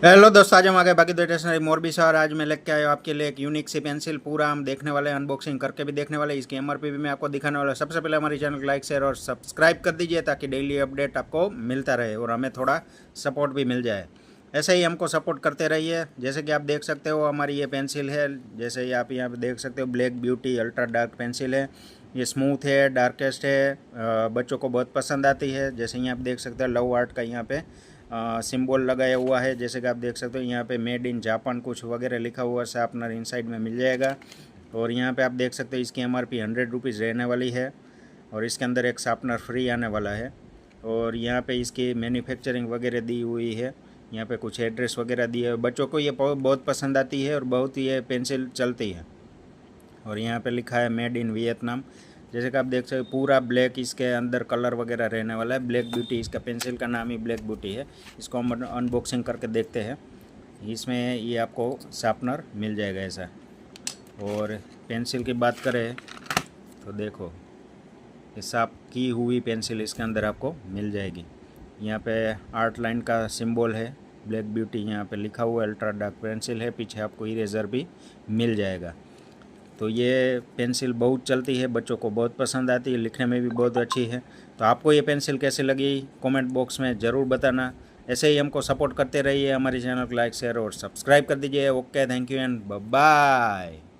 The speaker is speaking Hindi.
हेलो दोस्तों, आज हम आ गए बाकी दो स्टेशनरी मोरबी से और आज मैं लेके आया हूँ आपके लिए एक यूनिक सी पेंसिल। पूरा हम देखने वाले हैं, अनबॉक्सिंग करके भी देखने वाले हैं। इसकी एमआरपी भी मैं आपको दिखाने वाला हूँ। सबसे पहले हमारे चैनल को लाइक शेयर और सब्सक्राइब कर दीजिए ताकि डेली अपडेट आपको मिलता रहे और हमें थोड़ा सपोर्ट भी मिल जाए। ऐसे ही हमको सपोर्ट करते रहिए। जैसे कि आप देख सकते हो हमारी ये पेंसिल है, जैसे ही आप यहाँ पे देख सकते हो black beauty ultra dark pencil है। ये स्मूथ है, डार्केस्ट है, बच्चों को बहुत पसंद आती है। जैसे यहाँ आप देख सकते हो लव आर्ट का यहाँ पे सिंबल लगाया हुआ है। जैसे कि आप देख सकते हो यहाँ पे मेड इन जापान कुछ वगैरह लिखा हुआ है, शार्पनर इनसाइड में मिल जाएगा। और यहाँ पे आप देख सकते हो इसकी एमआरपी 100 रुपीज़ रहने वाली है और इसके अंदर एक शार्पनर फ्री आने वाला है। और यहाँ पे इसकी मैन्युफैक्चरिंग वगैरह दी हुई है, यहाँ पे कुछ एड्रेस वगैरह दिए है। बच्चों को ये बहुत पसंद आती है और बहुत ये पेंसिल चलती है। और यहाँ पे लिखा है मेड इन वियतनाम। जैसे कि आप देख सकते हो पूरा ब्लैक इसके अंदर कलर वगैरह रहने वाला है। ब्लैक ब्यूटी, इसका पेंसिल का नाम ही ब्लैक ब्यूटी है। इसको हम अनबॉक्सिंग करके देखते हैं। इसमें ये आपको शार्पनर मिल जाएगा ऐसा। और पेंसिल की बात करें तो देखो ये शार्प की हुई पेंसिल इसके अंदर आपको मिल जाएगी। यहाँ पे आर्ट लाइन का सिंबल है, ब्लैक ब्यूटी यहाँ पे लिखा हुआ है। अल्ट्रा डार्क पेंसिल है, पीछे आपको इरेज़र भी मिल जाएगा। तो ये पेंसिल बहुत चलती है, बच्चों को बहुत पसंद आती है, लिखने में भी बहुत अच्छी है। तो आपको ये पेंसिल कैसी लगी कमेंट बॉक्स में ज़रूर बताना। ऐसे ही हमको सपोर्ट करते रहिए, हमारे चैनल को लाइक शेयर और सब्सक्राइब कर दीजिए। Okay, thank you and bye bye.